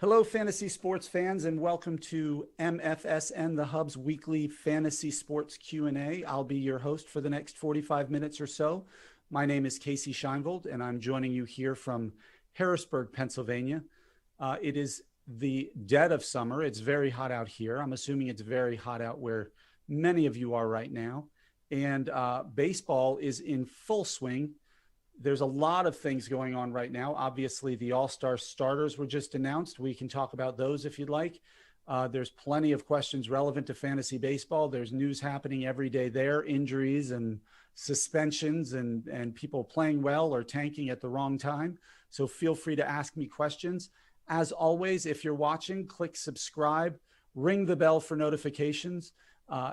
Hello, fantasy sports fans, and welcome to MFSN, the Hub's weekly fantasy sports Q&A. I'll be your host for the next 45 minutes or so. My name is Casey Scheinvold, and I'm joining you here from Harrisburg, Pennsylvania. It is the dead of summer. It's very hot out here. I'm assuming it's very hot out where many of you are right now. And baseball is in full swing. There's a lot of things going on right now. Obviously, the All-Star starters were just announced. We can talk about those if you'd like. There's plenty of questions relevant to fantasy baseball. There's news happening every day there, injuries and suspensions and people playing well or tanking at the wrong time. So feel free to ask me questions. As always, if you're watching, click subscribe, ring the bell for notifications,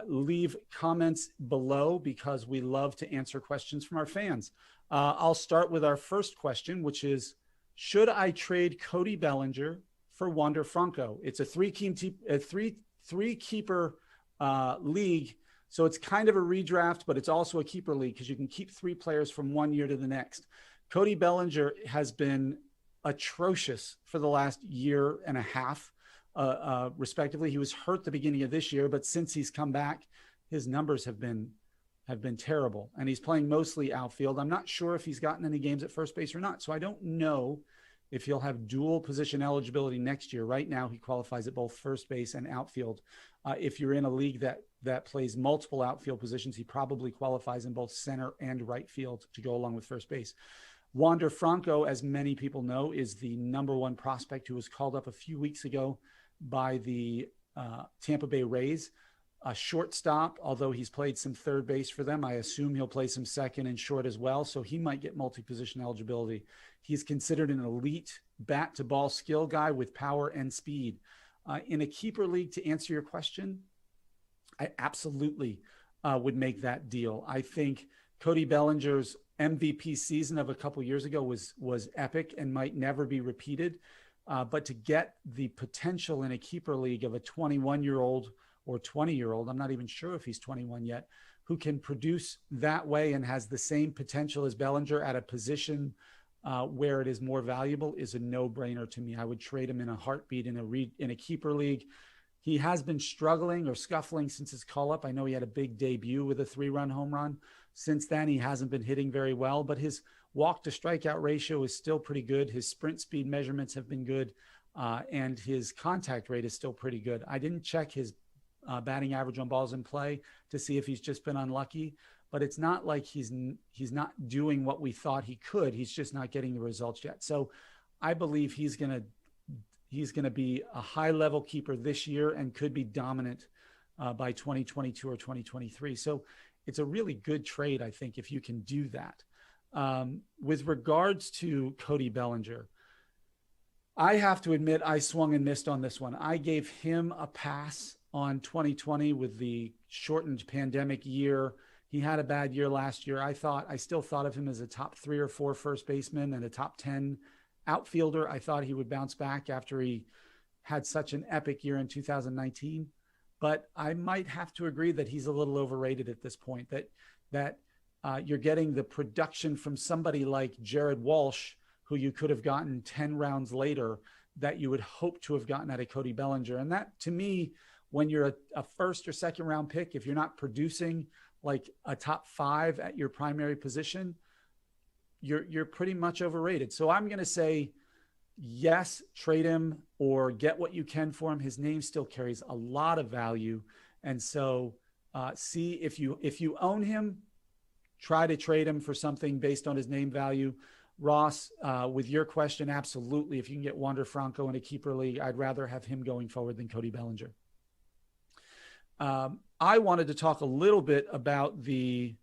leave comments below because we love to answer questions from our fans. I'll start with our first question, which is, should I trade Cody Bellinger for Wander Franco? It's a three-keeper league, so it's kind of a redraft, but it's also a keeper league because you can keep three players from 1 year to the next. Cody Bellinger has been atrocious for the last year and a half, respectively. He was hurt the beginning of this year, but since he's come back, his numbers have been terrible, and he's playing mostly outfield. I'm not sure if he's gotten any games at first base or not, so I don't know if he'll have dual position eligibility next year. Right now, he qualifies at both first base and outfield. If you're in a league that plays multiple outfield positions, he probably qualifies in both center and right field to go along with first base. Wander Franco, as many people know, is the number one prospect who was called up a few weeks ago by the Tampa Bay Rays. A shortstop, although he's played some third base for them. I assume he'll play some second and short as well, so he might get multi-position eligibility. He's considered an elite bat-to-ball skill guy with power and speed. In a keeper league, to answer your question, I absolutely would make that deal. I think Cody Bellinger's MVP season of a couple years ago was epic and might never be repeated. But to get the potential in a keeper league of a 21-year-old or 20-year-old, I'm not even sure if he's 21 yet, who can produce that way and has the same potential as Bellinger at a position where it is more valuable is a no-brainer to me. I would trade him in a heartbeat in a keeper league. He has been struggling or scuffling since his call-up. I know he had a big debut with a 3-run home run. Since then, he hasn't been hitting very well, but his walk-to-strikeout ratio is still pretty good. His sprint speed measurements have been good, and his contact rate is still pretty good. I didn't check his batting average on balls in play to see if he's just been unlucky, but it's not like he's not doing what we thought he could. He's just not getting the results yet. So I believe he's going to be a high level keeper this year and could be dominant by 2022 or 2023. So it's a really good trade, I think, if you can do that. With regards to Cody Bellinger, I have to admit I swung and missed on this one. I gave him a pass on 2020 with the shortened pandemic year. He had a bad year last year. I still thought of him as a top 3 or 4 first baseman and a top 10 outfielder. I thought he would bounce back after he had such an epic year in 2019. But I might have to agree that he's a little overrated at this point, that you're getting the production from somebody like Jared Walsh, who you could have gotten 10 rounds later, that you would hope to have gotten out of Cody Bellinger. And that, to me, when you're a first or second round pick, if you're not producing like a top 5 at your primary position, you're pretty much overrated. So I'm going to say, yes, trade him or get what you can for him. His name still carries a lot of value. And so see if you own him, try to trade him for something based on his name value. Ross, with your question, absolutely. If you can get Wander Franco in a keeper league, I'd rather have him going forward than Cody Bellinger. I wanted to talk a little bit about the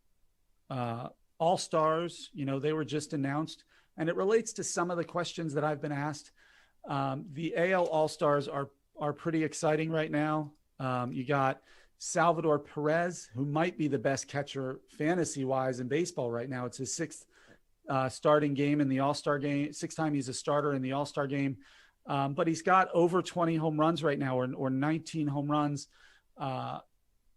All-Stars. They were just announced, and it relates to some of the questions that I've been asked. The AL All-Stars are pretty exciting right now. You got Salvador Perez, who might be the best catcher fantasy-wise in baseball right now. It's his 6th starting game in the All-Star game, 6th time he's a starter in the All-Star game. But he's got over 20 home runs right now, or 19 home runs.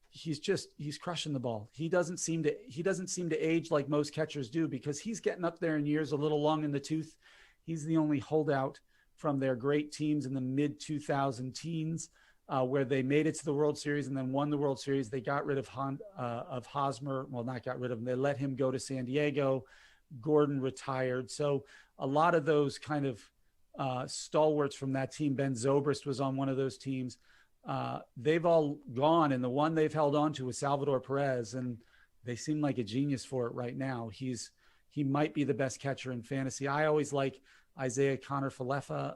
He's crushing the ball. He doesn't seem to age like most catchers do because he's getting up there in years, a little long in the tooth. He's the only holdout from their great teams in the mid 2000 teens, where they made it to the World Series and then won the World Series. They got rid of Hosmer. Well, not got rid of him. They let him go to San Diego. Gordon retired. So a lot of those kind of stalwarts from that team, Ben Zobrist was on one of those teams. They've all gone, and the one they've held on to is Salvador Perez, and they seem like a genius for it right now. He might be the best catcher in fantasy. I always like Isaiah Kiner-Falefa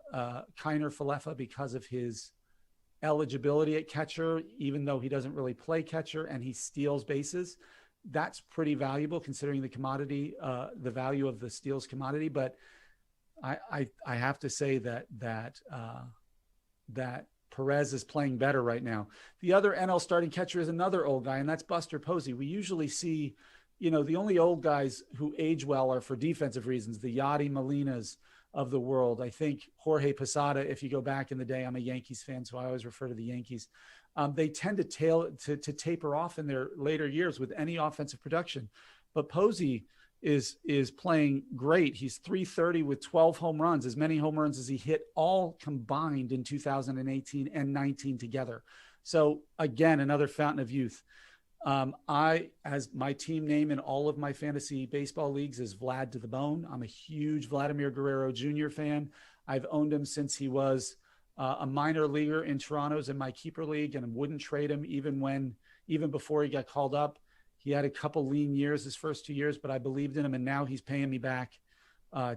because of his eligibility at catcher, even though he doesn't really play catcher and he steals bases. That's pretty valuable considering the commodity, the value of the steals commodity. But I have to say that Perez is playing better right now. The other NL starting catcher is another old guy, and that's Buster Posey. We usually see, the only old guys who age well are for defensive reasons, the Yadi Molinas of the world. I think Jorge Posada, if you go back in the day, I'm a Yankees fan, so I always refer to the Yankees. They tend to taper off in their later years with any offensive production. But Posey is playing great. He's .330 with 12 home runs, as many home runs as he hit all combined in 2018 and 19 together. So again, another fountain of youth. As my team name in all of my fantasy baseball leagues is Vlad to the Bone. I'm a huge Vladimir Guerrero Jr. fan. I've owned him since he was a minor leaguer in Toronto's in my keeper league, and wouldn't trade him even before he got called up. He had a couple lean years his first 2 years, but I believed in him, and now he's paying me back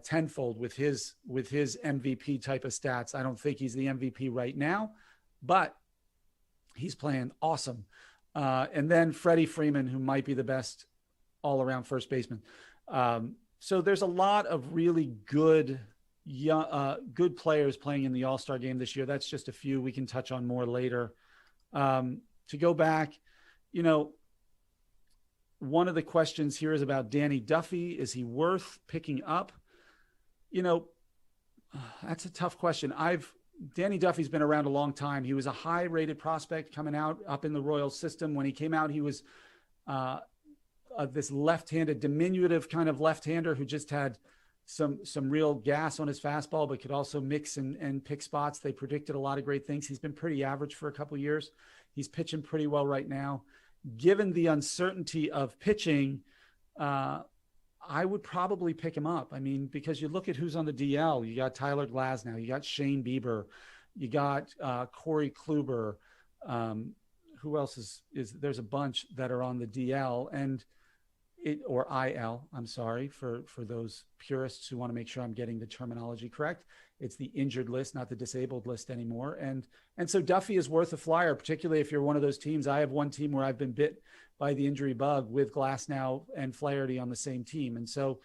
tenfold with his MVP type of stats. I don't think he's the MVP right now, but he's playing awesome. And then Freddie Freeman, who might be the best all-around first baseman. So there's a lot of really good players playing in the All-Star game this year. That's just a few. We can touch on more later. To go back, one of the questions here is about Danny Duffy. Is he worth picking up? That's a tough question. Danny Duffy's been around a long time. He was a high-rated prospect coming out up in the Royals system. When he came out, he was this left-handed, diminutive kind of left-hander who just had some real gas on his fastball, but could also mix and pick spots. They predicted a lot of great things. He's been pretty average for a couple of years. He's pitching pretty well right now. Given the uncertainty of pitching, I would probably pick him up. I mean, because you look at who's on the DL. You got Tyler Glasnow. You got Shane Bieber. You got Corey Kluber. Who else is there's a bunch that are on the DL or IL. I'm sorry for those purists who want to make sure I'm getting the terminology correct. It's the injured list, not the disabled list anymore. And so Duffy is worth a flyer, particularly if you're one of those teams. I have one team where I've been bit by the injury bug with Glasnow and Flaherty on the same team. And so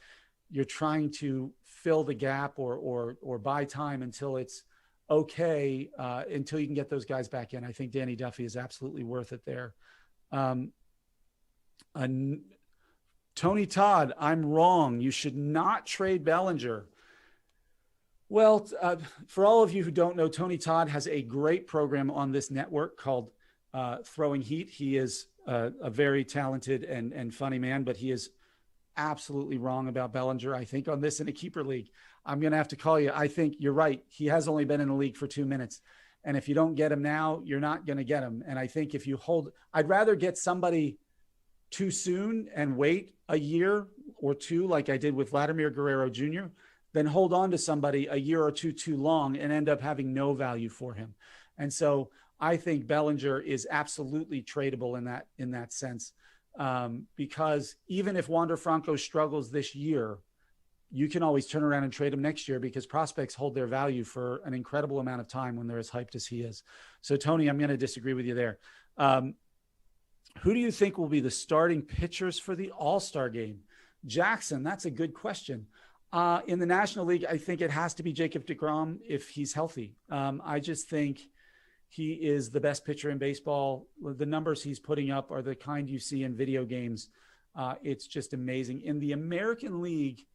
you're trying to fill the gap or buy time until it's okay, until you can get those guys back in. I think Danny Duffy is absolutely worth it there. Tony Todd, I'm wrong. You should not trade Bellinger. Well, for all of you who don't know, Tony Todd has a great program on this network called Throwing Heat. He is a very talented and funny man, but he is absolutely wrong about Bellinger. I think on this in a keeper league, I'm going to have to call you. I think you're right. He has only been in the league for 2 minutes. And if you don't get him now, you're not going to get him. And I think if you I'd rather get somebody too soon and wait a year or two, like I did with Vladimir Guerrero Jr., than hold on to somebody a year or two too long and end up having no value for him. And so I think Bellinger is absolutely tradable in that sense, because even if Wander Franco struggles this year, you can always turn around and trade him next year because prospects hold their value for an incredible amount of time when they're as hyped as he is. So, Tony, I'm going to disagree with you there. Who do you think will be the starting pitchers for the All-Star game? Jackson, that's a good question. In the National League, I think it has to be Jacob deGrom if he's healthy. I just think he is the best pitcher in baseball. The numbers he's putting up are the kind you see in video games. It's just amazing. In the American League,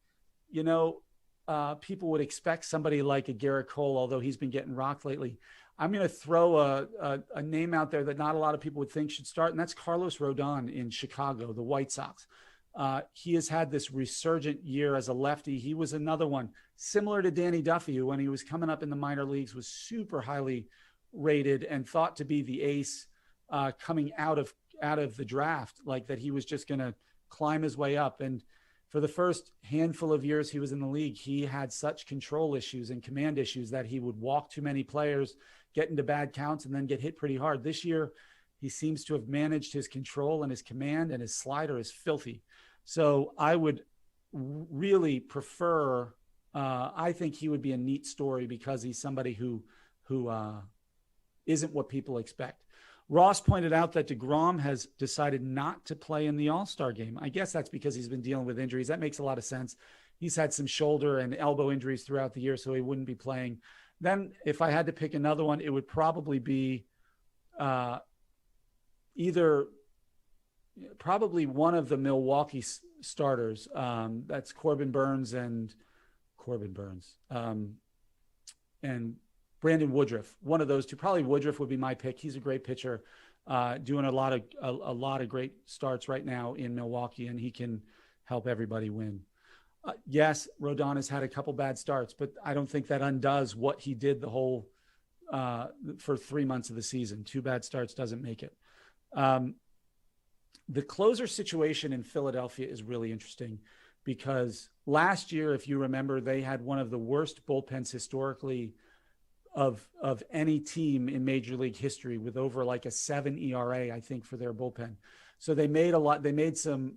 people would expect somebody like a Garrett Cole, although he's been getting rocked lately. I'm going to throw a name out there that not a lot of people would think should start, and that's Carlos Rodon in Chicago, the White Sox. He has had this resurgent year as a lefty. He was another one similar to Danny Duffy, who when he was coming up in the minor leagues was super highly rated and thought to be the ace coming out of the draft, like that he was just going to climb his way up. And for the first handful of years he was in the league, he had such control issues and command issues that he would walk too many players, get into bad counts, and then get hit pretty hard. This year, he seems to have managed his control and his command, and his slider is filthy. So I would really prefer, I think he would be a neat story because he's somebody who isn't what people expect. Ross pointed out that DeGrom has decided not to play in the All-Star game. I guess that's because he's been dealing with injuries. That makes a lot of sense. He's had some shoulder and elbow injuries throughout the year, so he wouldn't be playing. Then if I had to pick another one, it would probably be probably one of the Milwaukee starters. That's Corbin Burns and Brandon Woodruff. One of those two. Probably Woodruff would be my pick. He's a great pitcher, doing a lot of great starts right now in Milwaukee, and he can help everybody win. Yes, Rodon has had a couple bad starts, but I don't think that undoes what he did the whole for 3 months of the season. 2 bad starts doesn't make it. The closer situation in Philadelphia is really interesting because last year, if you remember, they had one of the worst bullpens historically of any team in Major League history, with over like a 7 ERA, I think, for their bullpen. So they made They made some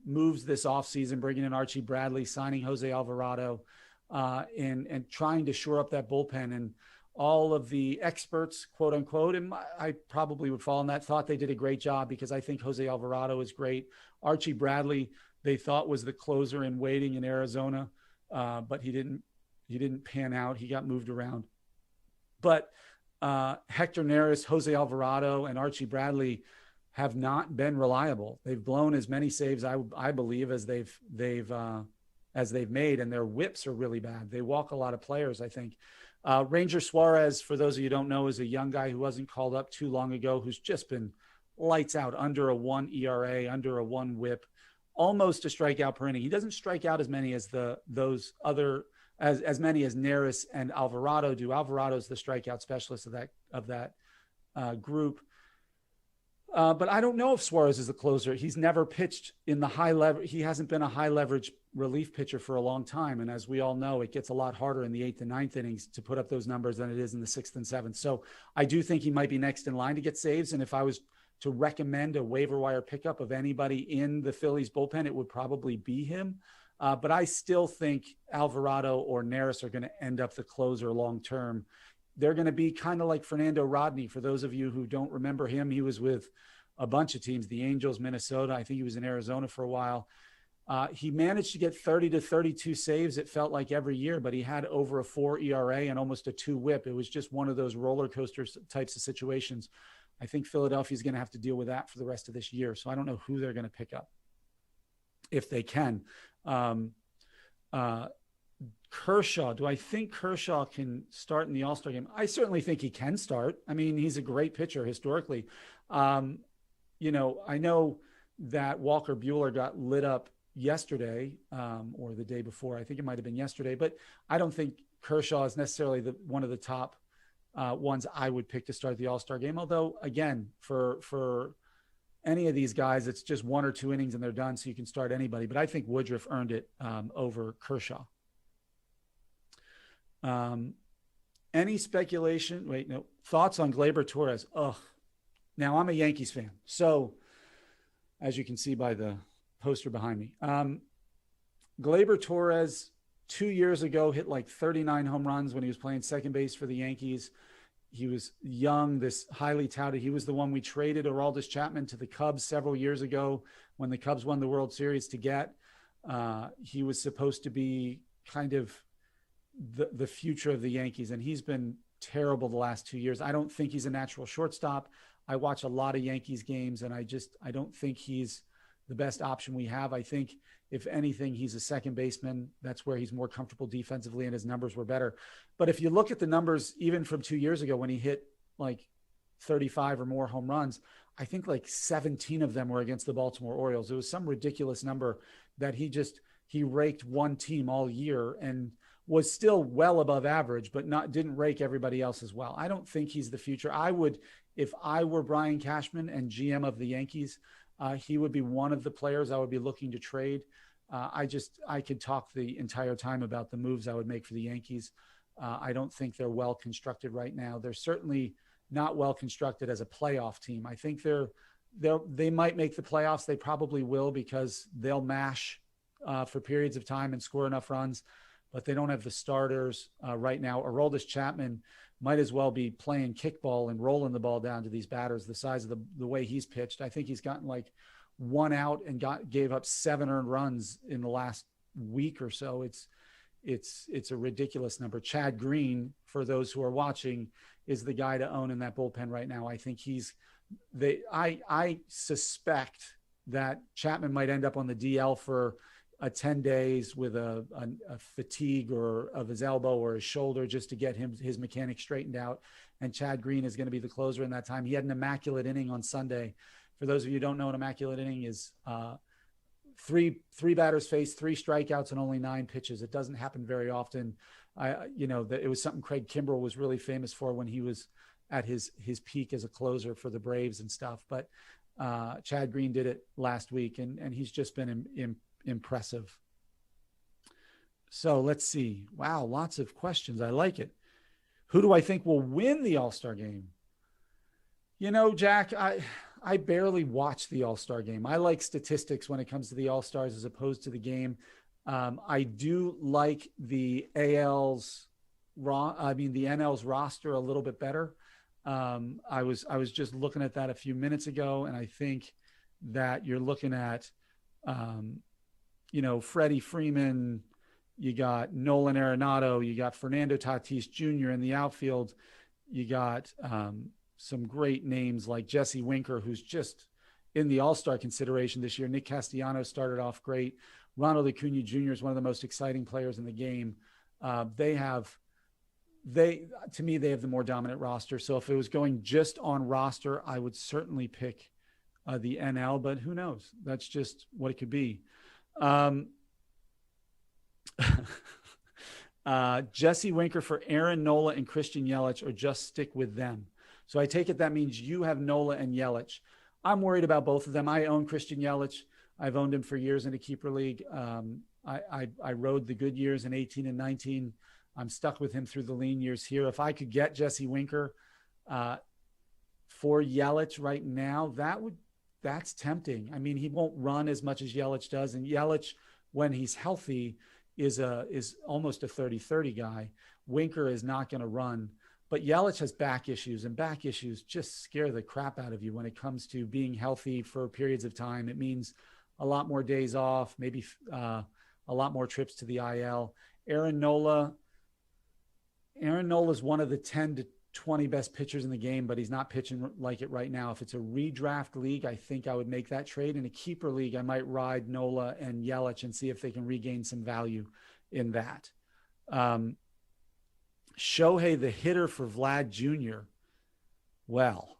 moves this offseason, bringing in Archie Bradley, signing Jose Alvarado, and trying to shore up that bullpen. And all of the experts, quote unquote, and I probably would fall in that, thought they did a great job because I think Jose Alvarado is great. Archie Bradley, they thought was the closer in waiting in Arizona, but he didn't pan out. He got moved around. But Hector Neris, Jose Alvarado, and Archie Bradley have not been reliable. They've blown as many saves, I believe, as they've made, and their whips are really bad. They walk a lot of players, I think. Ranger Suarez, for those of you who don't know, is a young guy who wasn't called up too long ago, who's just been lights out, under a 1 ERA, under a 1 whip, almost a strikeout per inning. He doesn't strike out as many as as many as Neris and Alvarado do. Alvarado's the strikeout specialist of that group. But I don't know if Suarez is the closer. He's never pitched in the high leverage. He hasn't been a high leverage relief pitcher for a long time. And as we all know, it gets a lot harder in the 8th and 9th innings to put up those numbers than it is in the 6th and 7th. So I do think he might be next in line to get saves. And if I was to recommend a waiver wire pickup of anybody in the Phillies bullpen, it would probably be him. But I still think Alvarado or Neris are going to end up the closer long-term. They're going to be kind of like Fernando Rodney. For those of you who don't remember him, he was with a bunch of teams, the Angels, Minnesota. I think he was in Arizona for a while. He managed to get 30 to 32 saves, it felt like, every year, but he had over a 4 ERA and almost a 2 whip. It was just one of those roller coaster types of situations. I think Philadelphia is going to have to deal with that for the rest of this year. So I don't know who they're going to pick up if they can. Kershaw, do I think Kershaw can start in the All-Star game? I certainly think he can start. I mean, he's a great pitcher historically. I know that Walker Buehler got lit up yesterday or the day before. I think it might have been yesterday, but I don't think Kershaw is necessarily one of the top ones I would pick to start the All-Star game. Although, again, for any of these guys, it's just 1 or 2 innings and they're done, so you can start anybody. But I think Woodruff earned it over Kershaw. Any speculation? Wait, no. Thoughts on Gleyber Torres? Now, I'm a Yankees fan. So, as you can see by the poster behind me, Gleyber Torres 2 years ago hit like 39 home runs when he was playing second base for the Yankees. He was young, this highly touted. He was the one we traded Aroldis Chapman to the Cubs several years ago when the Cubs won the World Series to get. He was supposed to be kind of the future of the Yankees, and he's been terrible the last 2 years. I don't think he's a natural shortstop. I watch a lot of Yankees games, and I don't think he's the best option we have. I think, if anything, he's a second baseman. That's where he's more comfortable defensively, and his numbers were better. But if you look at the numbers, even from 2 years ago when he hit like 35 or more home runs, I think like 17 of them were against the Baltimore Orioles. It was some ridiculous number that he raked one team all year and was still well above average, but didn't rake everybody else as well. I don't think he's the future. If I were Brian Cashman and GM of the Yankees, he would be one of the players I would be looking to trade. I could talk the entire time about the moves I would make for the Yankees. I don't think they're well constructed right now. They're certainly not well constructed as a playoff team. I think they might make the playoffs. They probably will because they'll mash for periods of time and score enough runs, but they don't have the starters right now. Aroldis Chapman might as well be playing kickball and rolling the ball down to these batters the size of the way he's pitched. I think he's gotten like one out and gave up 7 earned runs in the last week or so. It's a ridiculous number. Chad Green, for those who are watching, is the guy to own in that bullpen right now. I think I suspect that Chapman might end up on the DL for 10 days with a fatigue or of his elbow or his shoulder just to get his mechanics straightened out. And Chad Green is going to be the closer in that time. He had an immaculate inning on Sunday. For those of you who don't know, an immaculate inning is three batters faced, 3 strikeouts and only 9 pitches. It doesn't happen very often. It was something Craig Kimbrell was really famous for when he was at his peak as a closer for the Braves and stuff. But Chad Green did it last week, and he's just been impressive. So let's see. Wow, lots of questions. I like it. Who do I think will win the All-Star game? Jack, I barely watch the All-Star game. I like statistics when it comes to the All-Stars as opposed to the game. I do like the NL's roster a little bit better. I was just looking at that a few minutes ago, and I think that you're looking at, Freddie Freeman, you got Nolan Arenado, you got Fernando Tatis Jr. in the outfield. You got some great names like Jesse Winker, who's just in the All-Star consideration this year. Nick Castellanos started off great. Ronald Acuna Jr. is one of the most exciting players in the game. To me, they have the more dominant roster. So if it was going just on roster, I would certainly pick the NL, but who knows? That's just what it could be. Jesse Winker for Aaron Nola and Christian Yelich, or just stick with them. So I take it that means you have Nola and Yelich. I'm worried about both of them. I own Christian Yelich. I've owned him for years in a keeper league. I rode the good years in 18 and 19. I'm stuck with him through the lean years here. If I could get Jesse Winker for Yelich right now, that's tempting. I mean, he won't run as much as Yelich does, and Yelich, when he's healthy, is almost a 30-30 guy. Winker is not going to run, but Yelich has back issues, and back issues just scare the crap out of you when it comes to being healthy for periods of time. It means a lot more days off, maybe a lot more trips to the IL. Aaron Nola is one of the 10 to 20 best pitchers in the game, but he's not pitching like it right now. If it's a redraft league, I think I would make that trade. In a keeper league, I might ride Nola and Yelich and see if they can regain some value in that. Shohei, the hitter for Vlad Jr. Well,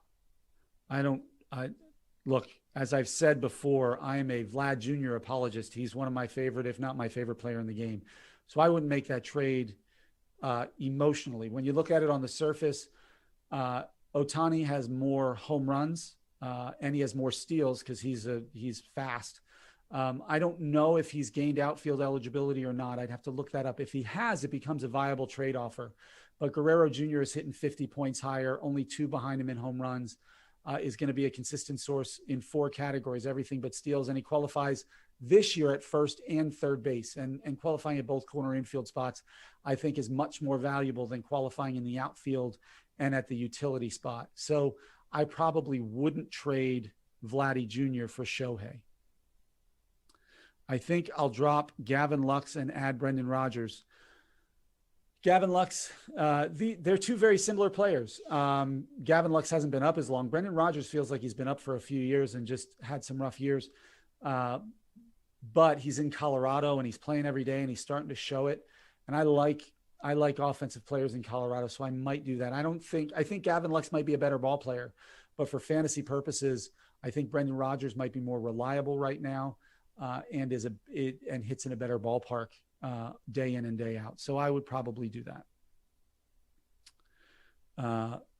look, as I've said before, I am a Vlad Jr. apologist. He's one of my favorite, if not my favorite player in the game. So I wouldn't make that trade emotionally. When you look at it on the surface, Ohtani has more home runs and he has more steals because he's fast. I don't know if he's gained outfield eligibility or not. I'd have to look that up. If he has, it becomes a viable trade offer. But Guerrero Jr. is hitting 50 points higher, only 2 behind him in home runs, is going to be a consistent source in 4 categories, everything but steals. And he qualifies this year at first and third base, and qualifying at both corner infield spots, I think is much more valuable than qualifying in the outfield and at the utility spot. So I probably wouldn't trade Vladdy Jr. for Shohei. I think I'll drop Gavin Lux and add Brendan Rodgers. Gavin Lux, they're 2 very similar players. Gavin Lux hasn't been up as long. Brendan Rodgers feels like he's been up for a few years and just had some rough years. But he's in Colorado and he's playing every day and he's starting to show it. And I like I like offensive players in Colorado, so I might do that. I think Gavin Lux might be a better ball player, but for fantasy purposes, I think Brendan Rodgers might be more reliable right now, and hits in a better ballpark day in and day out. So I would probably do that.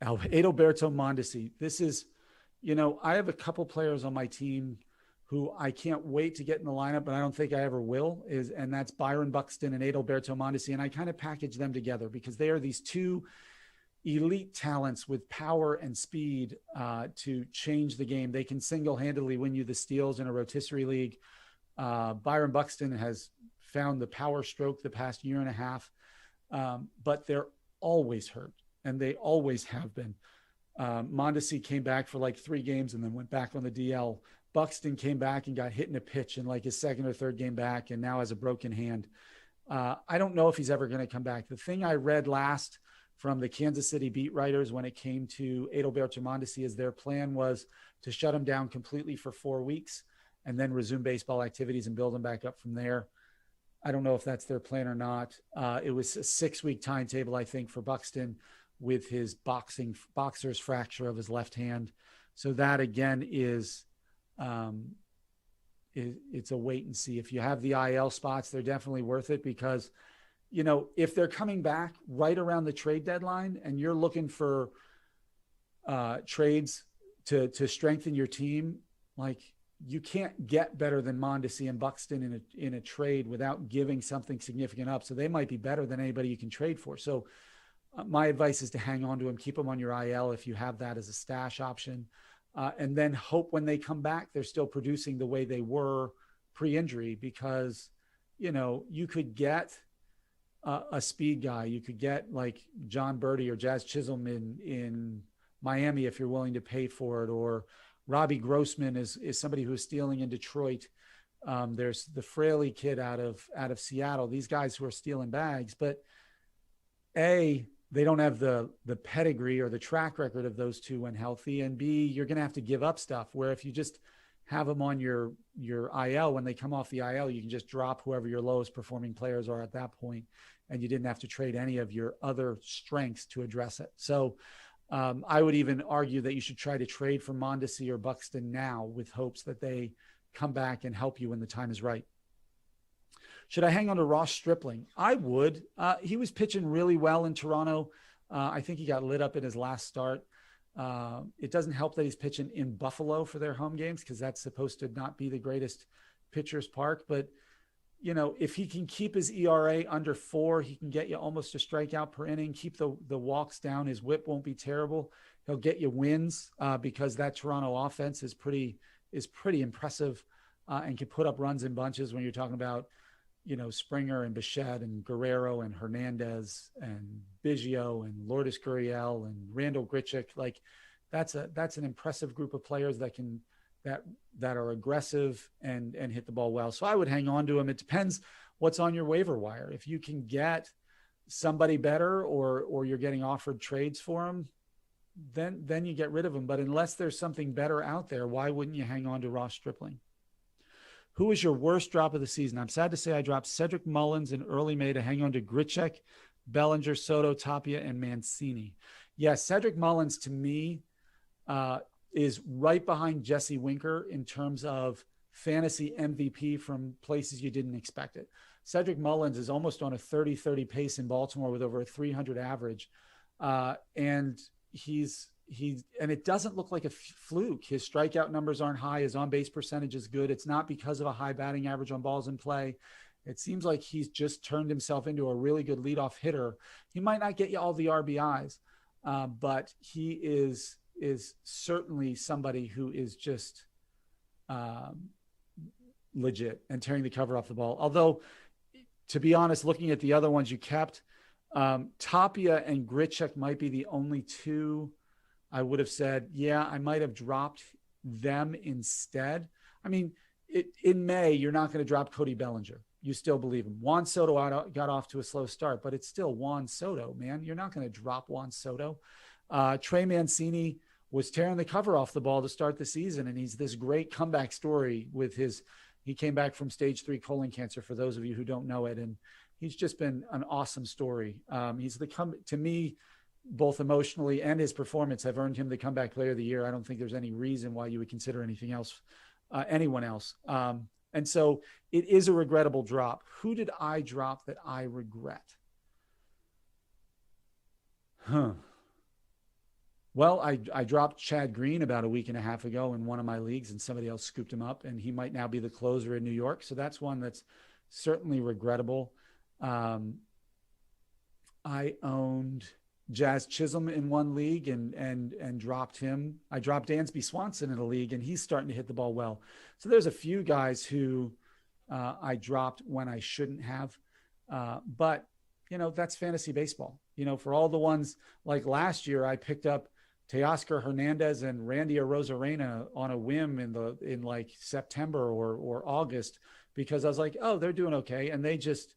Adalberto Mondesi. This is, I have a couple players on my team who I can't wait to get in the lineup, but I don't think I ever will, and that's Byron Buxton and Adalberto Mondesi. And I kind of package them together because they are these two elite talents with power and speed to change the game. They can single-handedly win you the steals in a rotisserie league. Byron Buxton has found the power stroke the past year and a half, but they're always hurt, and they always have been. Mondesi came back for like 3 games and then went back on the DL. Buxton came back and got hit in a pitch in like his second or third game back, and now has a broken hand. I don't know if he's ever going to come back. The thing I read last from the Kansas City beat writers when it came to Adalberto Mondesi is their plan was to shut him down completely for 4 weeks and then resume baseball activities and build him back up from there. I don't know if that's their plan or not. It was a 6-week timetable, I think, for Buxton with his boxer's fracture of his left hand. So that again is it's a wait and see. If you have the IL spots, they're definitely worth it because, if they're coming back right around the trade deadline and you're looking for trades to strengthen your team, like you can't get better than Mondesi and Buxton in a trade without giving something significant up. So they might be better than anybody you can trade for. So my advice is to hang on to them, keep them on your IL if you have that as a stash option. And then hope when they come back, they're still producing the way they were pre-injury because, you could get a speed guy. You could get like John Birdie or Jazz Chisholm in Miami if you're willing to pay for it. Or Robbie Grossman is somebody who is stealing in Detroit. There's the Fraley kid out of Seattle. These guys who are stealing bags, but they don't have the pedigree or the track record of those two when healthy. And B, you're going to have to give up stuff where if you just have them on your IL, when they come off the IL, you can just drop whoever your lowest performing players are at that point, and you didn't have to trade any of your other strengths to address it. So I would even argue that you should try to trade for Mondesi or Buxton now with hopes that they come back and help you when the time is right. Should I hang on to Ross Stripling? I would. He was pitching really well in Toronto. I think he got lit up in his last start. It doesn't help that he's pitching in Buffalo for their home games because that's supposed to not be the greatest pitcher's park. But, if he can keep his ERA under 4, he can get you almost a strikeout per inning, keep the walks down. His whip won't be terrible. He'll get you wins because that Toronto offense is pretty impressive and can put up runs in bunches when you're talking about, Springer and Bichette and Guerrero and Hernandez and Biggio and Lourdes Gurriel and Randall Grichuk. Like that's an impressive group of players that are aggressive and hit the ball well. So I would hang on to him. It depends what's on your waiver wire. If you can get somebody better or you're getting offered trades for him, then you get rid of him. But unless there's something better out there, why wouldn't you hang on to Ross Stripling? Who was your worst drop of the season? I'm sad to say I dropped Cedric Mullins in early May to hang on to Grichuk, Bellinger, Soto, Tapia, and Mancini. Yes, Cedric Mullins to me is right behind Jesse Winker in terms of fantasy MVP from places you didn't expect it. Cedric Mullins is almost on a 30-30 pace in Baltimore with over a 300 average. And and it doesn't look like a fluke. His strikeout numbers aren't high. His on-base percentage is good. It's not because of a high batting average on balls in play. It seems like he's just turned himself into a really good leadoff hitter. He might not get you all the RBIs, but he is certainly somebody who is just legit and tearing the cover off the ball. Although, to be honest, looking at the other ones you kept, Tapia and Grichuk might be the only two I would have said, yeah, I might have dropped them instead. I mean, in May, you're not going to drop Cody Bellinger. You still believe him. Juan Soto got off to a slow start, but it's still Juan Soto, man. You're not going to drop Juan Soto. Trey Mancini was tearing the cover off the ball to start the season, and he's this great comeback story with he came back from stage 3 colon cancer, for those of you who don't know it, and he's just been an awesome story. He's to me, both emotionally and his performance have earned him the comeback player of the year. I don't think there's any reason why you would consider anything else, anyone else. And so it is a regrettable drop. Who did I drop that I regret? Well, I dropped Chad Green about a week and a half ago in one of my leagues, and somebody else scooped him up, and he might now be the closer in New York. So that's one that's certainly regrettable. I owned Jazz Chisholm in one league and dropped him. I dropped Dansby Swanson in a league, and he's starting to hit the ball well. So there's a few guys who I dropped when I shouldn't have. But, that's fantasy baseball. For all the ones like last year, I picked up Teoscar Hernandez and Randy Arozarena on a whim in like September or August, because I was like, oh, they're doing okay. And they just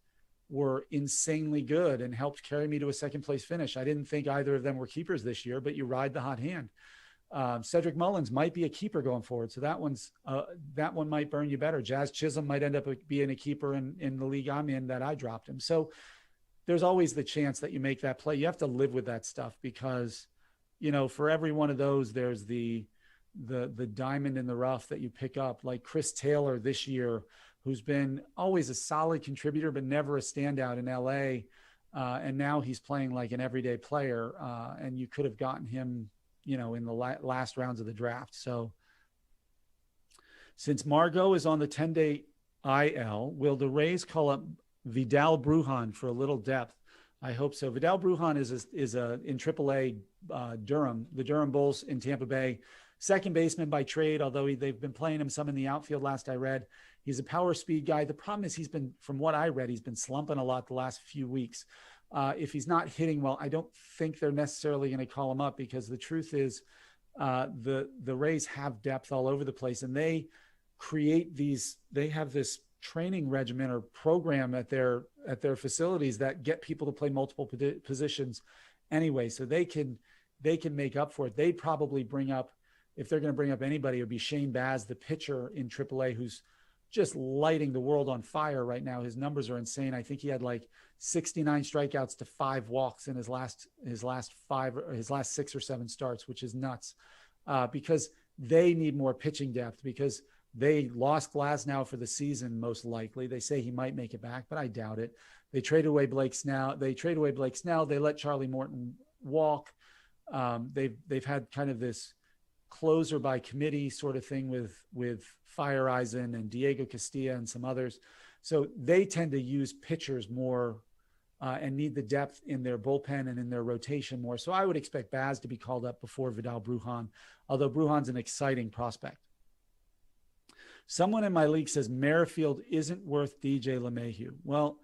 were insanely good and helped carry me to a second place finish. I didn't think either of them were keepers this year, but you ride the hot hand. Cedric Mullins might be a keeper going forward. So that one might burn you better. Jazz Chisholm might end up being a keeper in the league I'm in that I dropped him. So there's always the chance that you make that play. You have to live with that stuff because, for every one of those, there's the diamond in the rough that you pick up, like Chris Taylor this year, who's been always a solid contributor, but never a standout in LA. And now he's playing like an everyday player. And you could have gotten him, in the last rounds of the draft. So since Margot is on the 10-day IL, will the Rays call up Vidal Brujan for a little depth? I hope so. Vidal Brujan is in AAA Durham, the Durham Bulls in Tampa Bay, second baseman by trade, although they've been playing him some in the outfield last I read. He's a power speed guy. The problem is from what I read, he's been slumping a lot the last few weeks. If he's not hitting well, I don't think they're necessarily going to call him up, because the truth is the Rays have depth all over the place, and they have this training regimen or program at their facilities that get people to play multiple positions anyway. So they can make up for it. They'd probably bring up, if they're going to bring up anybody, it would be Shane Baz, the pitcher in AAA, who's just lighting the world on fire right now. His numbers are insane. I think he had like 69 strikeouts to 5 walks in his last 6 or 7 starts, which is nuts, because they need more pitching depth, because they lost Glasnow for the season, most likely. They say he might make it back, but I doubt it. They traded away Blake Snell. They let Charlie Morton walk. They've had kind of this closer by committee sort of thing with Fire Eisen and Diego Castilla and some others. So they tend to use pitchers more and need the depth in their bullpen and in their rotation more. So I would expect Baz to be called up before Vidal Brujan, although Brujan's an exciting prospect. Someone in my league says Merrifield isn't worth DJ LeMahieu. Well,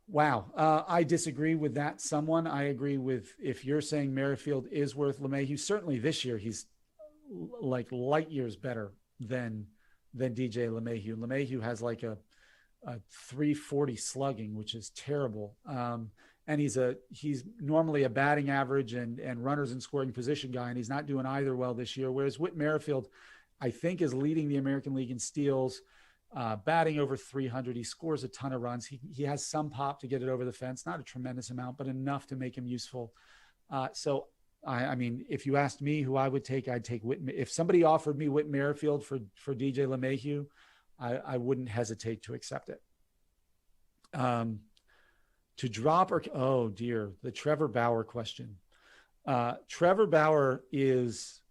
wow. I disagree with that. Someone, I agree with, if you're saying Merrifield is worth LeMahieu, certainly this year he's like light years better than DJ LeMahieu. LeMahieu has like a 340 slugging, which is terrible. And he's normally a batting average and runners in scoring position guy, and he's not doing either well this year. Whereas Whit Merrifield, I think, is leading the American League in steals, batting over 300. He scores a ton of runs. He has some pop to get it over the fence, not a tremendous amount, but enough to make him useful. So I mean, if you asked me who I would take, I'd take Whit. If somebody offered me Whit Merrifield for DJ LeMahieu, I wouldn't hesitate to accept it. To drop or, oh dear, the Trevor Bauer question. Trevor Bauer is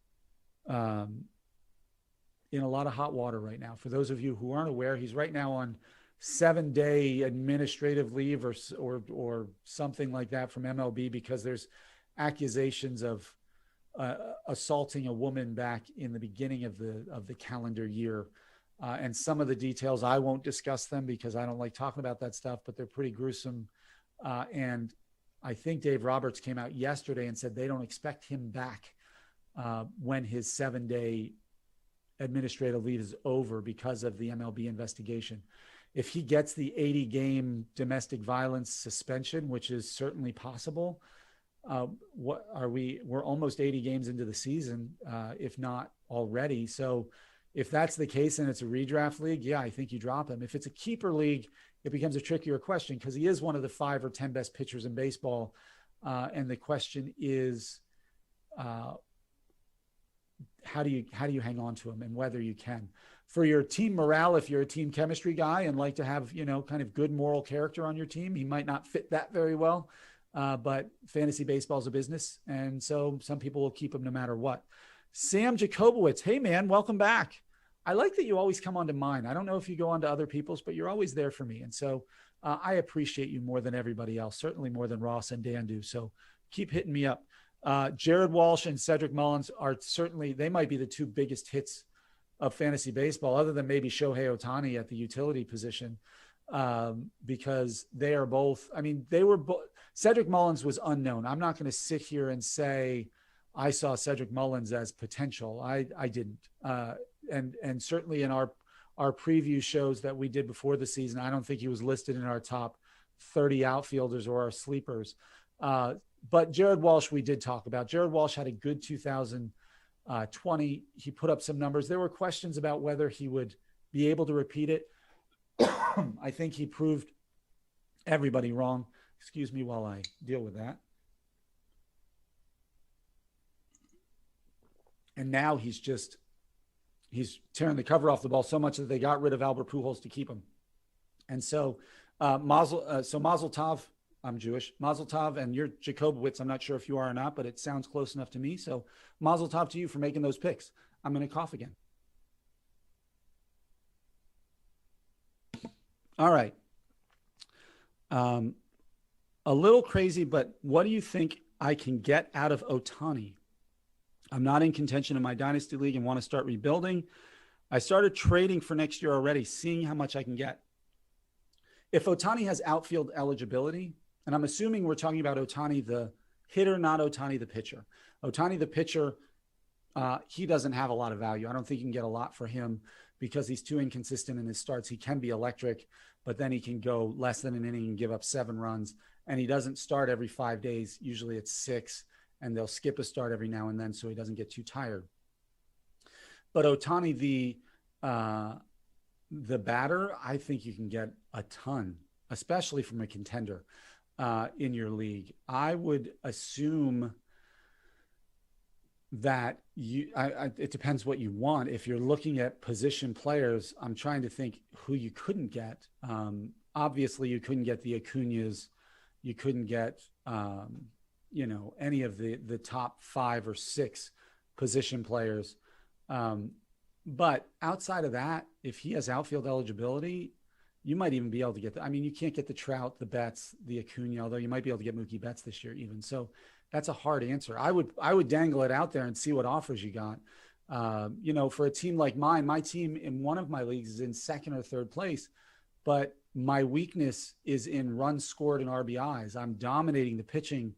in a lot of hot water right now. For those of you who aren't aware, he's right now on 7-day administrative leave or something like that from MLB, because there's accusations of assaulting a woman back in the beginning of the calendar year. And some of the details, I won't discuss them because I don't like talking about that stuff, but they're pretty gruesome. And I think Dave Roberts came out yesterday and said they don't expect him back when his 7-day administrative leave is over because of the MLB investigation. If he gets the 80-game domestic violence suspension, which is certainly possible, we're almost 80 games into the season, if not already. So If that's the case and it's a redraft league, yeah, I think you drop him. If it's a keeper league, it becomes a trickier question because he is one of the 5 or 10 best pitchers in baseball. And the question is, how do you hang on to him and whether you can. For your team morale, if you're a team chemistry guy and like to have, kind of good moral character on your team, he might not fit that very well. But fantasy baseball is a business. And so some people will keep him no matter what. Sam Jacobowitz. Hey man, welcome back. I like that you always come onto mine. I don't know if you go on to other people's, but you're always there for me. And so I appreciate you more than everybody else, certainly more than Ross and Dan do. So keep hitting me up. Jared Walsh and Cedric Mullins are certainly, they might be the 2 biggest hits of fantasy baseball, other than maybe Shohei Ohtani at the utility position, because they are both, Cedric Mullins was unknown. I'm not going to sit here and say I saw Cedric Mullins as potential. I didn't. And certainly in our preview shows that we did before the season, I don't think he was listed in our top 30 outfielders or our sleepers. But Jared Walsh, we did talk about. Jared Walsh had a good 2020. He put up some numbers. There were questions about whether he would be able to repeat it. I think he proved everybody wrong. Excuse me while I deal with that. And now he's tearing the cover off the ball so much that they got rid of Albert Pujols to keep him. And so Mazel Tov. I'm Jewish. Mazel Tov, and you're Jacobowitz. I'm not sure if you are or not, but it sounds close enough to me. So Mazel Tov to you for making those picks. I'm going to cough again. All right. A little crazy, but what do you think I can get out of Ohtani? I'm not in contention in my dynasty league and want to start rebuilding. I started trading for next year already, seeing how much I can get. If Ohtani has outfield eligibility, and I'm assuming we're talking about Ohtani the hitter, not Ohtani the pitcher. Ohtani the pitcher, he doesn't have a lot of value. I don't think you can get a lot for him because he's too inconsistent in his starts. He can be electric, but then he can go less than an inning and give up 7 runs. And he doesn't start every 5 days. Usually it's 6, and they'll skip a start every now and then so he doesn't get too tired. But Ohtani, the batter, I think you can get a ton, especially from a contender in your league. I would assume that it depends what you want. If you're looking at position players, I'm trying to think who you couldn't get. Obviously, you couldn't get the Acuñas. You couldn't get, any of the top 5 or 6 position players. But outside of that, if he has outfield eligibility, you might even be able to get you can't get the Trout, the Betts, the Acuña, although you might be able to get Mookie Betts this year even. So that's a hard answer. I would dangle it out there and see what offers you got. For a team like mine, my team in one of my leagues is in 2nd or 3rd place, but my weakness is in runs scored and RBIs. I'm dominating the pitching,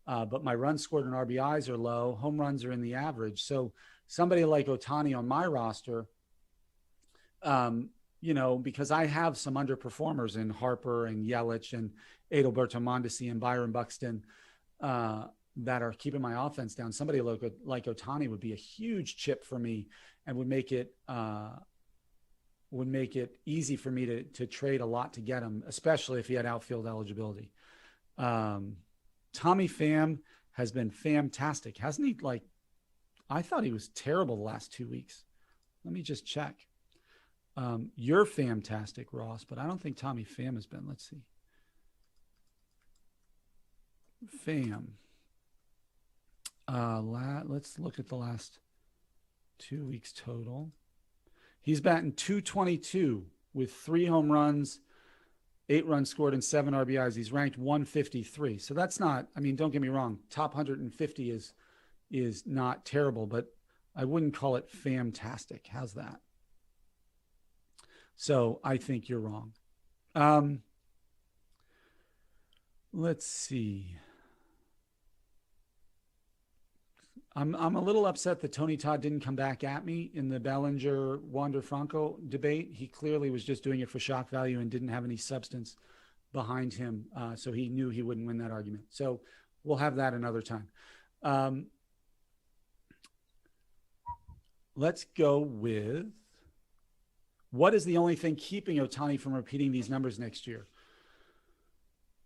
but my runs scored and RBIs are low. Home runs are in the average. So somebody like Ohtani on my roster, because I have some underperformers in Harper and Yelich and Adalberto Mondesi and Byron Buxton that are keeping my offense down. Somebody like Ohtani would be a huge chip for me and would make it easy for me to trade a lot to get him, especially if he had outfield eligibility. Tommy Pham has been fantastic. Hasn't he? I thought he was terrible the last 2 weeks. Let me just check. You're fantastic, Ross, but I don't think Tommy Pham has been. Let's see. Pham. Let's look at the last 2 weeks total. He's batting .222 with 3 home runs, 8 runs scored, and 7 RBIs. He's ranked 153. So that's not, don't get me wrong. Top 150 is not terrible, but I wouldn't call it fantastic. How's that? So I think you're wrong. Let's see. I'm a little upset that Tony Todd didn't come back at me in the Bellinger Wander Franco debate. He clearly was just doing it for shock value and didn't have any substance behind him. So he knew he wouldn't win that argument. So we'll have that another time. Let's go with What is the only thing keeping Ohtani from repeating these numbers next year?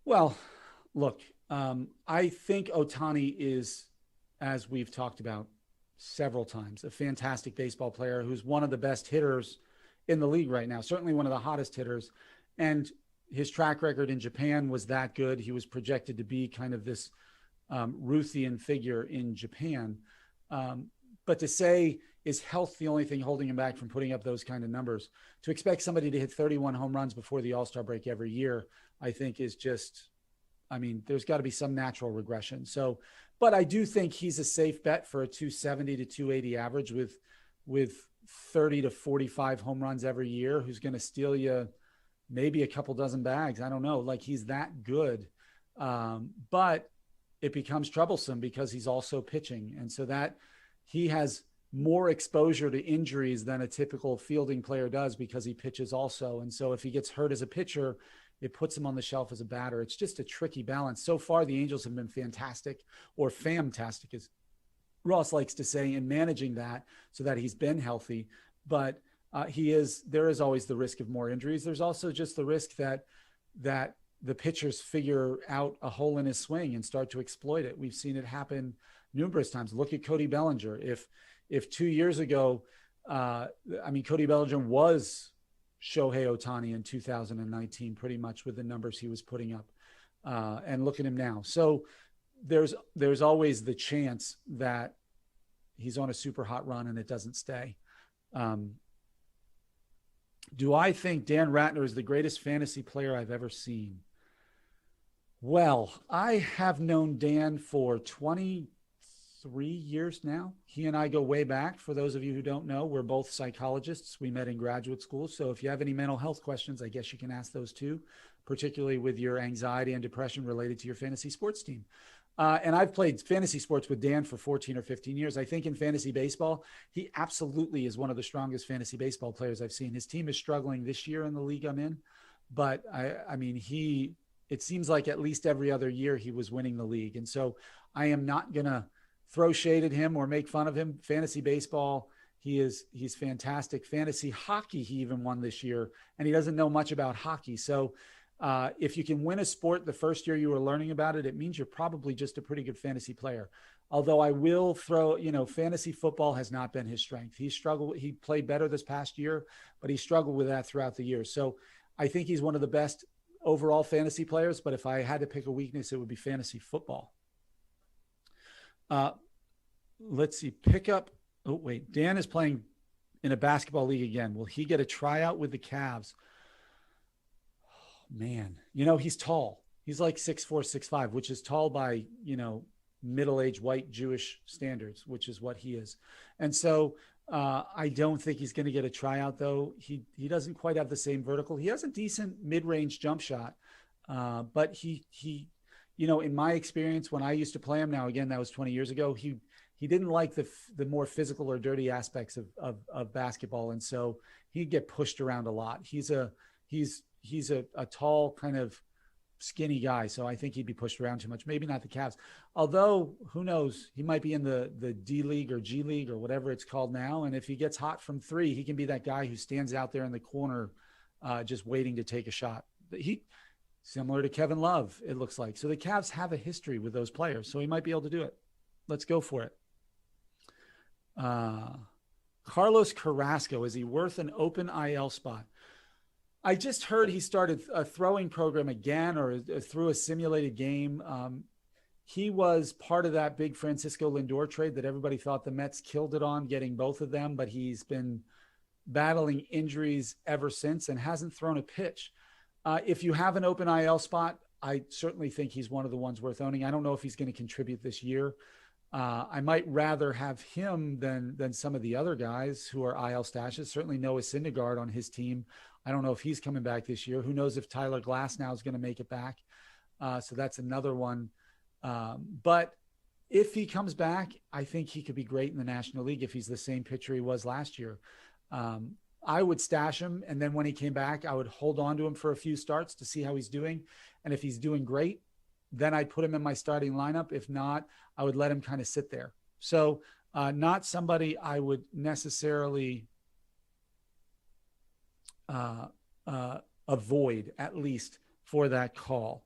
Well, look, I think Ohtani is, as we've talked about several times, a fantastic baseball player who's one of the best hitters in the league right now, certainly one of the hottest hitters. And his track record in Japan was that good. He was projected to be kind of this Ruthian figure in Japan. But to say, is health the only thing holding him back from putting up those kind of numbers? To expect somebody to hit 31 home runs before the All-Star break every year, I think is just, I mean, there's got to be some natural regression. So, but I do think he's a safe bet for a 270 to 280 average with 30 to 45 home runs every year, who's going to steal you maybe a couple dozen bags. I don't know. Like, he's that good. But it becomes troublesome because he's also pitching. And so that he has more exposure to injuries than a typical fielding player does because he pitches also. And so if he gets hurt as a pitcher, it puts him on the shelf as a batter. It's just a tricky balance. So far, the Angels have been fantastic, or famtastic, as Ross likes to say, in managing that so that he's been healthy. But there is always the risk of more injuries. There's also just the risk that the pitchers figure out a hole in his swing and start to exploit it. We've seen it happen numerous times. Look at Cody Bellinger. If 2 years ago, Cody Bellinger was Shohei Ohtani in 2019, pretty much, with the numbers he was putting up. And look at him now. So there's always the chance that he's on a super hot run and it doesn't stay. Do I think Dan Ratner is the greatest fantasy player I've ever seen? Well, I have known Dan for 23 years now. He and I go way back. For those of you who don't know, we're both psychologists. We met in graduate school. So if you have any mental health questions, I guess you can ask those too, particularly with your anxiety and depression related to your fantasy sports team. And I've played fantasy sports with Dan for 14 or 15 years. I think in fantasy baseball, he absolutely is one of the strongest fantasy baseball players I've seen. His team is struggling this year in the league I'm in, but it seems like at least every other year he was winning the league. And so I am not going to throw shade at him or make fun of him. Fantasy baseball, he's fantastic. Fantasy hockey, he even won this year, and he doesn't know much about hockey. So if you can win a sport the first year you were learning about it, it means you're probably just a pretty good fantasy player. Although I will throw, fantasy football has not been his strength. He struggled. He played better this past year, but he struggled with that throughout the year. So I think he's one of the best overall fantasy players, but if I had to pick a weakness, it would be fantasy football. Let's see, Dan is playing in a basketball league again. Will he get a tryout with the Cavs? Man, he's tall. He's like 6'4", 6'5", which is tall by, middle-aged white Jewish standards, which is what he is. And so I don't think he's going to get a tryout, though. He doesn't quite have the same vertical. He has a decent mid-range jump shot, but he in my experience, when I used to play him, now again, that was 20 years ago, he didn't like the more physical or dirty aspects of basketball. And so he'd get pushed around a lot. He's a tall, kind of skinny guy. So I think he'd be pushed around too much. Maybe not the Cavs. Although, who knows? He might be in the D League or G League or whatever it's called now. And if he gets hot from three, he can be that guy who stands out there in the corner just waiting to take a shot. Similar to Kevin Love, it looks like. So the Cavs have a history with those players. So he might be able to do it. Let's go for it. Carlos Carrasco, is he worth an open IL spot? I just heard he started a throwing program again, or through a simulated game. He was part of that big Francisco Lindor trade that everybody thought the Mets killed it on, getting both of them, but he's been battling injuries ever since and hasn't thrown a pitch. If you have an open IL spot, I certainly think he's one of the ones worth owning. I don't know if he's going to contribute this year. I might rather have him than some of the other guys who are IL stashes. Certainly Noah Syndergaard on his team. I don't know if he's coming back this year. Who knows if Tyler Glasnow is going to make it back. So that's another one. But if he comes back, I think he could be great in the National League if he's the same pitcher he was last year. I would stash him, and then when he came back, I would hold on to him for a few starts to see how he's doing. And if he's doing great, then I'd put him in my starting lineup. If not, I would let him kind of sit there. So not somebody I would necessarily avoid, at least for that call.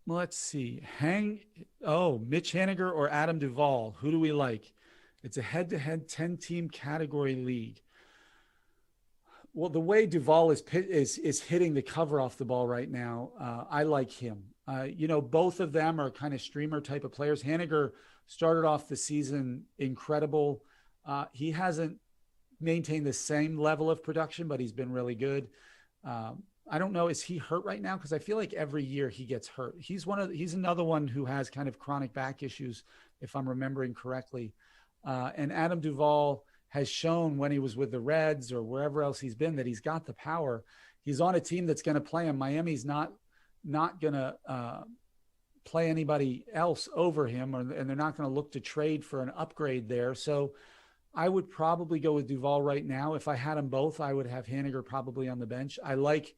Let's see. Mitch Haniger or Adam Duvall? Who do we like? It's a head-to-head 10-team category league. Well, the way Duvall is hitting the cover off the ball right now, I like him. Both of them are kind of streamer type of players. Haniger started off the season incredible. He hasn't maintained the same level of production, but he's been really good. I don't know. Is he hurt right now? Because I feel like every year he gets hurt. He's another one who has kind of chronic back issues, if I'm remembering correctly. And Adam Duvall has shown when he was with the Reds or wherever else he's been that he's got the power. He's on a team that's going to play him. Miami's not going to play anybody else over him, and they're not going to look to trade for an upgrade there. So I would probably go with Duvall right now. If I had them both, I would have Haniger probably on the bench. I like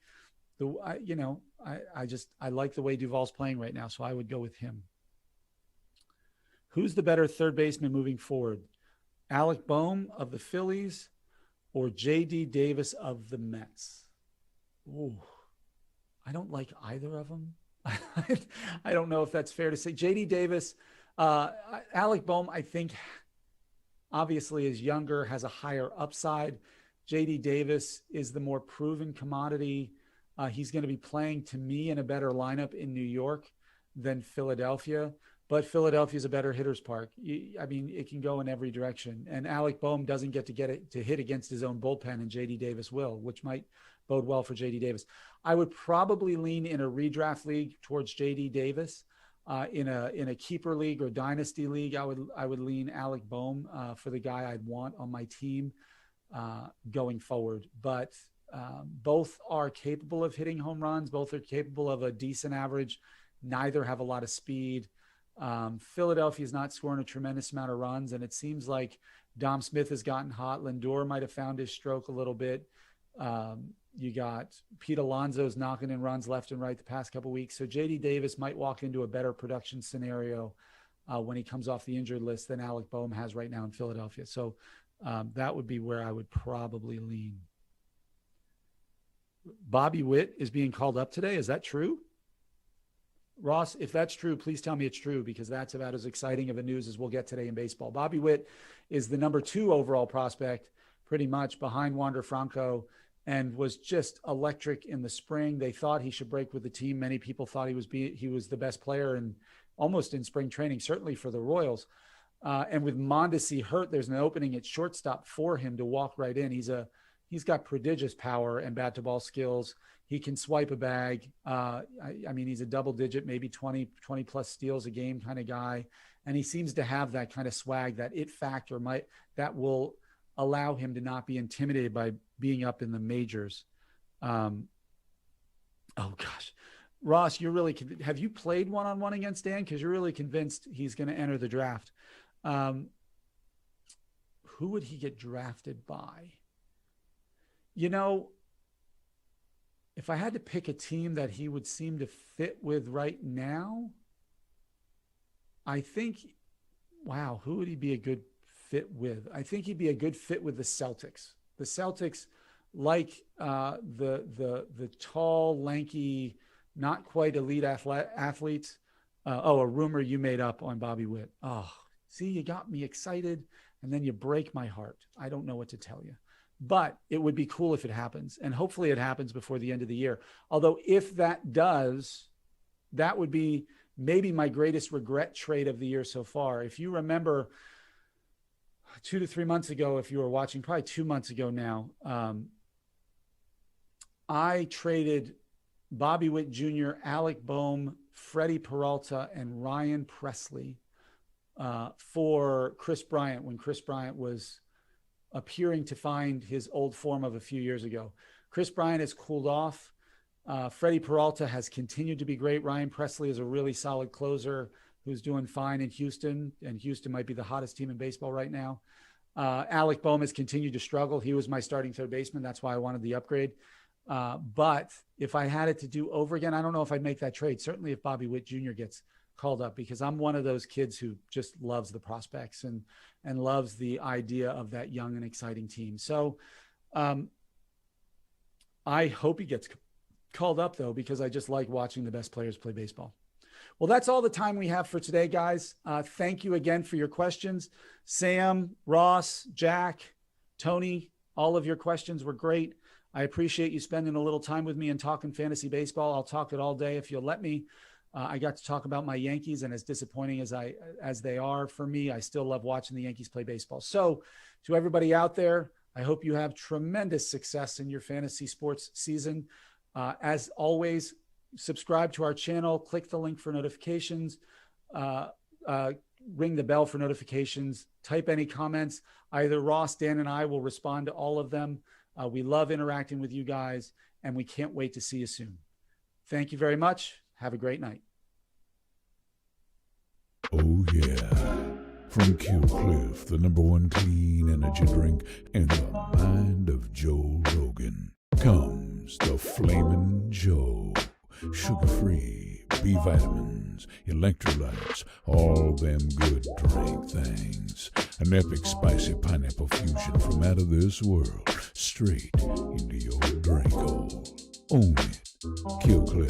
I like the way Duvall's playing right now, so I would go with him. Who's the better third baseman moving forward? Alec Bohm of the Phillies or J.D. Davis of the Mets? Ooh, I don't like either of them. I don't know if that's fair to say. J.D. Davis, Alec Bohm, I think, obviously is younger, has a higher upside. J.D. Davis is the more proven commodity. He's going to be playing, to me, in a better lineup in New York than Philadelphia. But Philadelphia is a better hitter's park. It can go in every direction. And Alec Bohm doesn't get to hit against his own bullpen, and J.D. Davis will, which might bode well for J.D. Davis. I would probably lean in a redraft league towards J.D. Davis. In a keeper league or dynasty league, I would lean Alec Bohm for the guy I'd want on my team going forward. But both are capable of hitting home runs. Both are capable of a decent average. Neither have a lot of speed. Philadelphia is not scoring a tremendous amount of runs, and it seems like Dom Smith has gotten hot. Lindor might have found his stroke a little bit. You got Pete Alonso's knocking in runs left and right the past couple of weeks. So J.D. Davis might walk into a better production scenario when he comes off the injured list than Alec Bohm has right now in Philadelphia. So that would be where I would probably lean. Bobby Witt is being called up today. Is that true? Ross, if that's true, please tell me it's true, because that's about as exciting of a news as we'll get today in baseball. Bobby Witt is the number 2 overall prospect, pretty much behind Wander Franco, and was just electric in the spring. They thought he should break with the team. Many people thought he was the best player and almost in spring training, certainly for the Royals. And with Mondesi hurt, there's an opening at shortstop for him to walk right in. He's got prodigious power and bat to ball skills. He can swipe a bag. He's a double digit, maybe 20 plus steals a game kind of guy. And he seems to have that kind of swag, that it factor that will allow him to not be intimidated by being up in the majors. Oh gosh, Ross, have you played one-on-one against Dan? Cause you're really convinced he's going to enter the draft. Who would he get drafted by? If I had to pick a team that he would seem to fit with right now, I think, who would he be a good fit with? I think he'd be a good fit with the Celtics. The Celtics like the tall, lanky, not quite elite athletes. A rumor you made up on Bobby Witt. Oh, see, you got me excited, and then you break my heart. I don't know what to tell you. But it would be cool if it happens, and hopefully it happens before the end of the year. Although if that does, that would be maybe my greatest regret trade of the year so far. If you remember 2 to 3 months ago, if you were watching, probably 2 months ago now, I traded Bobby Witt Jr., Alec Bohm, Freddie Peralta, and Ryan Presley for Chris Bryant when Chris Bryant was appearing to find his old form of a few years ago. Chris Bryant has cooled off. Freddie Peralta has continued to be great. Ryan Presley is a really solid closer who's doing fine in Houston, and Houston might be the hottest team in baseball right now. Alec Bohm has continued to struggle. He was my starting third baseman. That's why I wanted the upgrade. But if I had it to do over again, I don't know if I'd make that trade. Certainly if Bobby Witt Jr. gets called up, because I'm one of those kids who just loves the prospects and loves the idea of that young and exciting team. So I hope he gets called up, though, because I just like watching the best players play baseball. Well, that's all the time we have for today, guys. Thank you again for your questions. Sam, Ross, Jack, Tony, all of your questions were great. I appreciate you spending a little time with me and talking fantasy baseball. I'll talk it all day if you'll let me. I got to talk about my Yankees, and as disappointing as they are for me, I still love watching the Yankees play baseball. So to everybody out there, I hope you have tremendous success in your fantasy sports season. As always, subscribe to our channel, click the link for notifications, ring the bell for notifications, type any comments. Either Ross, Dan, and I will respond to all of them. We love interacting with you guys, and we can't wait to see you soon. Thank you very much. Have a great night. Oh, yeah. From Kill Cliff, the #1 clean energy drink in the mind of Joe Rogan, comes the Flamin' Joe. Sugar-free, B vitamins, electrolytes, all them good drink things. An epic spicy pineapple fusion from out of this world, straight into your drink hole. Own it. Kill Cliff.